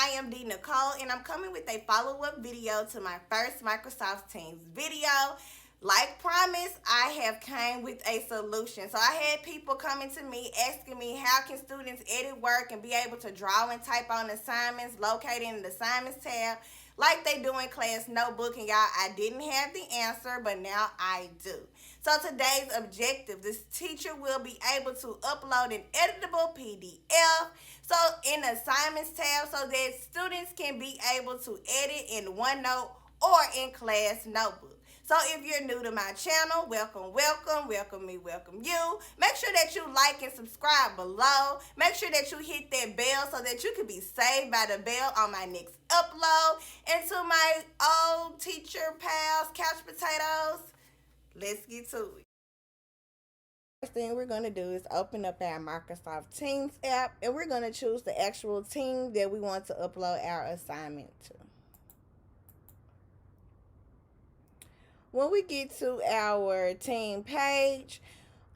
I am D Nicole, and I'm coming with a follow-up video to my first Microsoft Teams video. Like promised, I have came with a solution. So I had people coming to me asking me how can students edit work and be able to draw and type on assignments located in the assignments tab like they do in ClassNotebook. And y'all, I didn't have the answer, but now I do. So today's objective, this teacher will be able to upload an editable PDF so in the assignments tab so that students can be able to edit in OneNote or in ClassNotebook. So if you're new to my channel, welcome, welcome, welcome me, welcome you. Make sure that you like and subscribe below. Make sure that you hit that bell so that you can be saved by the bell on my next upload. And to my old teacher pals, couch potatoes, let's get to it. First thing we're going to do is open up our Microsoft Teams app, and we're going to choose the actual team that we want to upload our assignment to. When we get to our team page,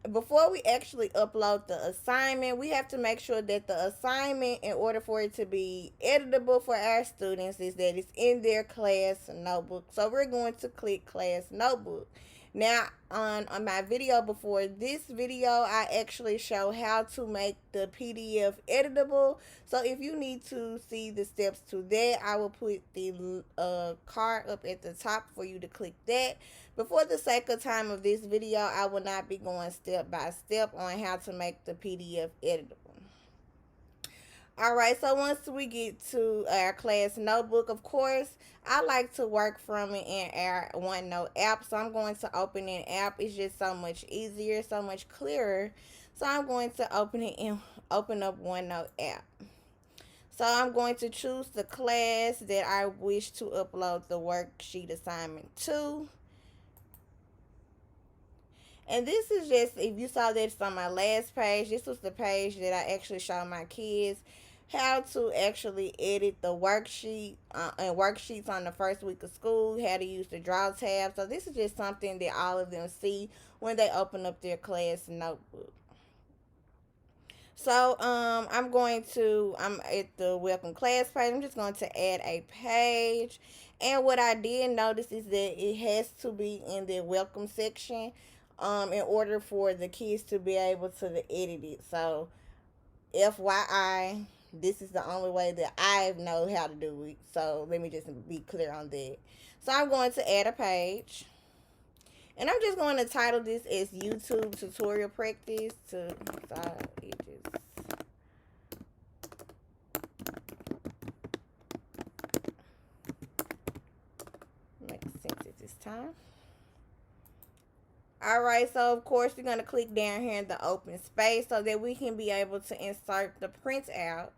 before we actually upload the assignment, we have to make sure that the assignment, in order for it to be editable for our students, is that it's in their class notebook. So we're going to click Class Notebook. Now, on my video before this video, I actually show how to make the PDF editable. So if you need to see the steps to that, I will put the card up at the top for you to click that. But for the sake of time of this video, I will not be going step by step on how to make the PDF editable. Alright, so once we get to our class notebook, of course, I like to work from it in our OneNote app. So I'm going to open an app. It's just so much easier, so much clearer. So I'm going to open it and open up OneNote app. So I'm going to choose the class that I wish to upload the worksheet assignment to. And this is just, if you saw this on my last page, this was the page that I actually showed my kids how to actually edit the worksheet and worksheets on the first week of school, how to use the draw tab. So this is just something that all of them see when they open up their class notebook. So I'm at the welcome class page. I'm just going to add a page. And what I did notice is that it has to be in the welcome section in order for the kids to be able to edit it. So FYI, this is the only way that I know how to do it. So let me just be clear on that. So I'm going to add a page. And I'm just going to title this as YouTube tutorial practice to side edges. Makes sense at this time. Alright, so of course we're going to click down here in the open space so that we can be able to insert the printout.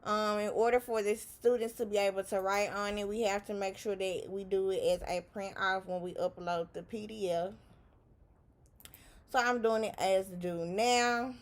In order for the students to be able to write on it, we have to make sure that we do it as a print off when we upload the PDF. So I'm doing it as do now.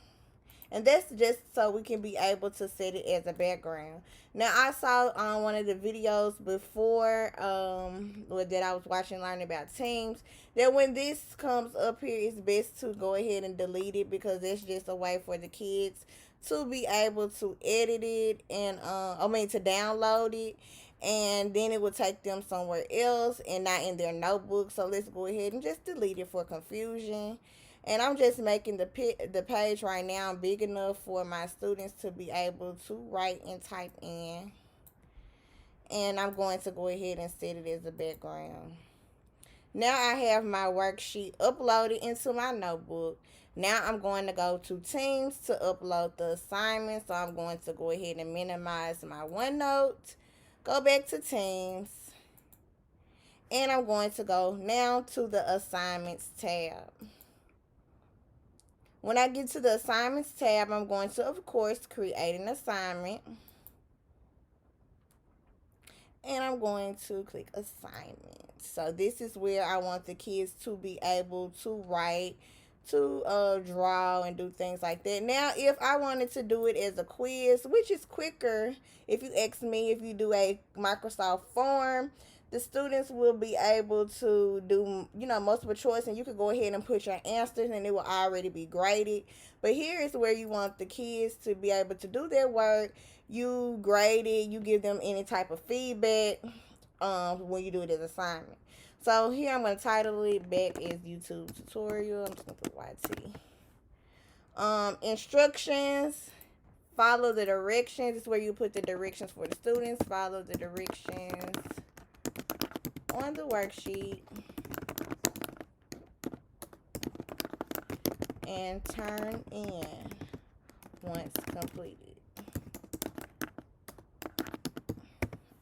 And that's just so we can be able to set it as a background. Now, I saw on one of the videos before that I was watching learning about Teams that when this comes up here, it's best to go ahead and delete it because it's just a way for the kids to be able to edit it and to download it, and then it will take them somewhere else and not in their notebook. So let's go ahead and just delete it for confusion. And I'm just making the page right now big enough for my students to be able to write and type in. And I'm going to go ahead and set it as a background. Now I have my worksheet uploaded into my notebook. Now I'm going to go to Teams to upload the assignment. So I'm going to go ahead and minimize my OneNote. Go back to Teams. And I'm going to go now to the Assignments tab. When I get to the Assignments tab, I'm going to, of course, create an assignment. And I'm going to click Assignment. So this is where I want the kids to be able to write, to draw and do things like that. Now, if I wanted to do it as a quiz, which is quicker, if you ask me, if you do a Microsoft form, the students will be able to do, multiple choice, and you could go ahead and put your answers and it will already be graded. But here is where you want the kids to be able to do their work, you grade it, you give them any type of feedback when you do it as assignment. So here I'm going to title it back as YouTube tutorial. I'm just going to put YT. Instructions. Follow the directions. This is where you put the directions for the students. Follow the directions on the worksheet. And turn in once completed.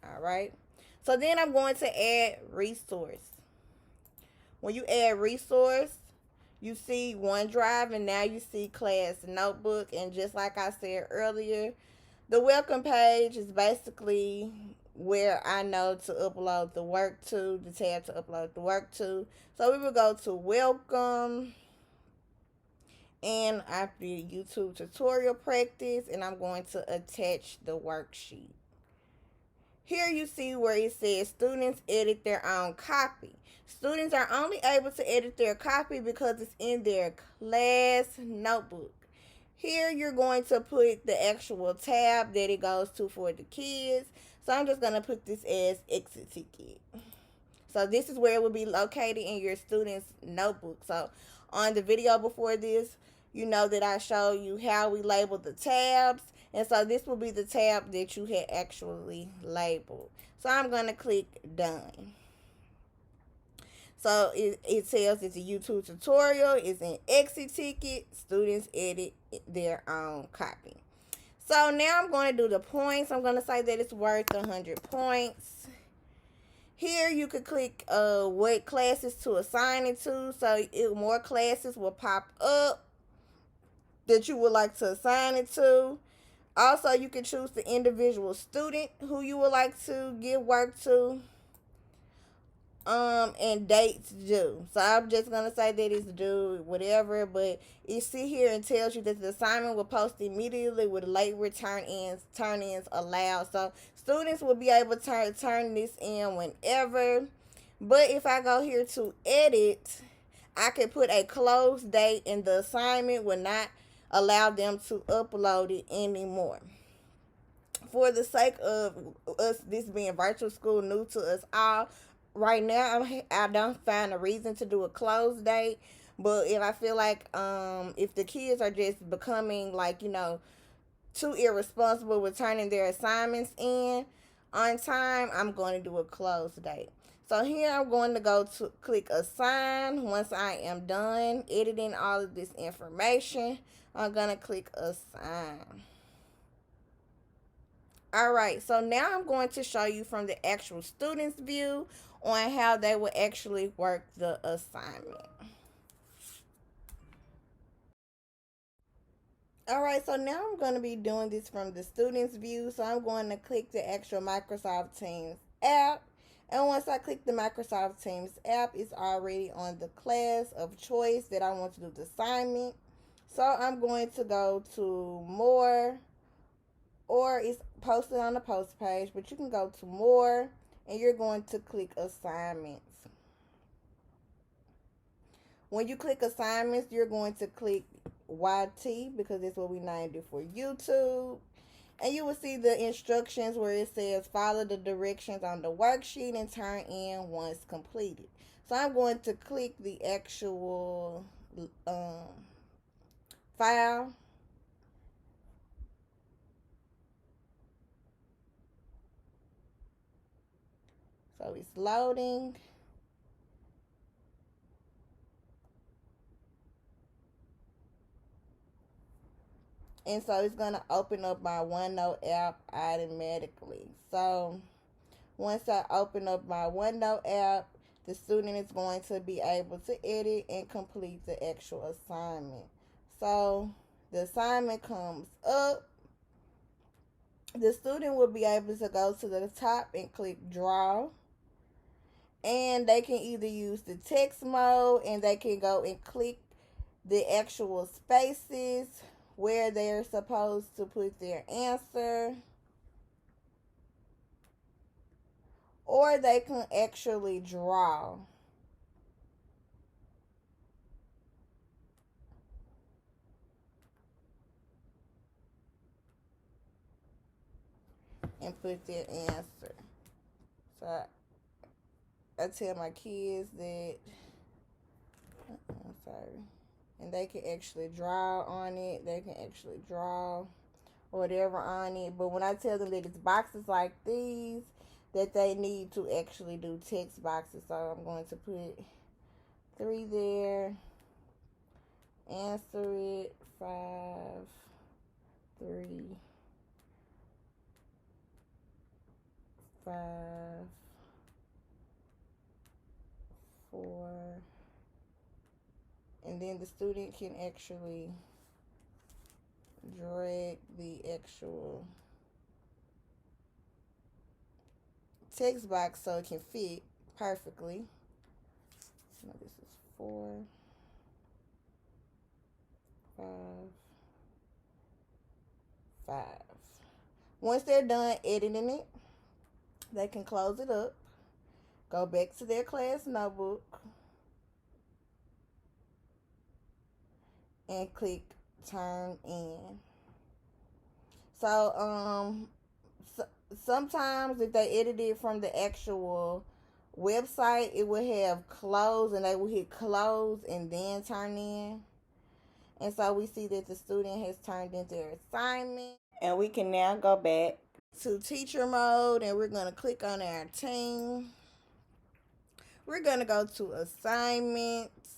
Alright. So then I'm going to add resource. When you add resource, you see OneDrive and now you see ClassNotebook. And just like I said earlier, the welcome page is basically where I know to upload the work to, the tab to upload the work to. So we will go to welcome. And after YouTube tutorial practice, and I'm going to attach the worksheet. Here you see where it says students edit their own copy. Students are only able to edit their copy because it's in their class notebook. Here you're going to put the actual tab that it goes to for the kids. So I'm just going to put this as exit ticket. So this is where it will be located in your student's notebook. So on the video before this, you know that I show you how we label the tabs. And so this will be the tab that you had actually labeled. So I'm going to click done. So it tells it's a YouTube tutorial. It's an exit ticket. Students edit their own copy. So now I'm going to do the points. I'm going to say that it's worth 100 points. Here you could click what classes to assign it to. So more classes will pop up that you would like to assign it to. Also, you can choose the individual student who you would like to give work to. And dates due. So I'm just gonna say that it's due, whatever. But it see here and tells you that the assignment will post immediately with late turn-ins allowed. So students will be able to turn this in whenever. But if I go here to edit, I can put a close date, and the assignment will not allow them to upload it anymore. For the sake of us, this being virtual school, new to us all, right now I don't find a reason to do a close date. But if I feel like if the kids are just becoming like, too irresponsible with turning their assignments in on time, I'm going to do a close date. So here I'm going to go to click assign. Once I am done editing all of this information, I'm going to click assign. Alright, so now I'm going to show you from the actual student's view on how they will actually work the assignment. Alright, so now I'm going to be doing this from the student's view. So I'm going to click the actual Microsoft Teams app. And once I click the Microsoft Teams app, it's already on the class of choice that I want to do the assignment. So I'm going to go to more, or it's posted on the post page, but you can go to more and you're going to click assignments. When you click assignments, you're going to click YT because that's what we named it for YouTube. And you will see the instructions where it says follow the directions on the worksheet and turn in once completed. So I'm going to click the actual file. So it's loading. And so it's going to open up my OneNote app automatically. So once I open up my OneNote app, the student is going to be able to edit and complete the actual assignment. So the assignment comes up. The student will be able to go to the top and click draw. And they can either use the text mode, and they can go and click the actual spaces where they're supposed to put their answer, or they can actually draw. and put their answer. So I tell my kids that, I'm sorry, and they can actually draw on it. They can actually draw whatever on it. But when I tell them that it's boxes like these, that they need to actually do text boxes. So I'm going to put 3 there. Answer it. 5, 3, 5, 4. And then the student can actually drag the actual text box so it can fit perfectly. No, this is 4, 5, 5. Once they're done editing it, they can close it up, go back to their class notebook, and click turn in. So sometimes if they edit it from the actual website, it will have close, and they will hit close and then turn in. And so we see that the student has turned in their assignment, and we can now go back to teacher mode, and we're going to click on our team. We're going to go to assignments,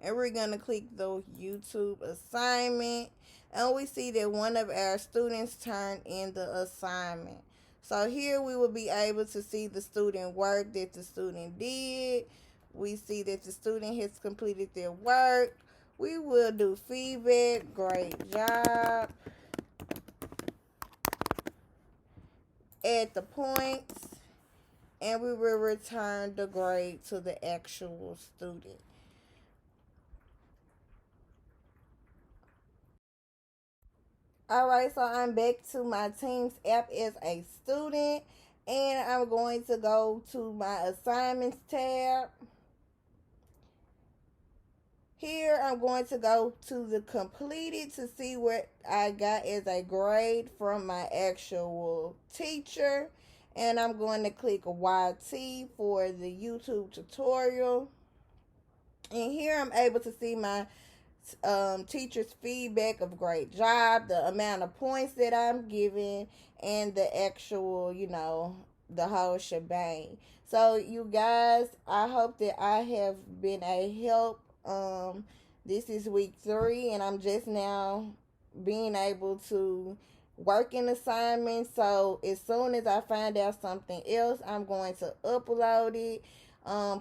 and we're going to click the YouTube assignment, and we see that one of our students turned in the assignment. So here we will be able to see the student work that the student did. We see that the student has completed their work. We will do feedback, great job, add the points, and we will return the grade to the actual student. Alright, so I'm back to my Teams app as a student, and I'm going to go to my assignments tab. Here I'm going to go to the completed to see what I got as a grade from my actual teacher. And I'm going to click YT for the YouTube tutorial. And here I'm able to see my teacher's feedback of great job, the amount of points that I'm giving, and the actual, the whole shebang. So you guys, I hope that I have been a help. This is week 3, and I'm just now being able to work in assignments. So as soon as I find out something else, I'm going to upload it.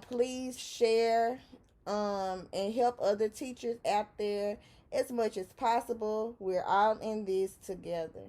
Please share and help other teachers out there as much as possible. We're all in this together.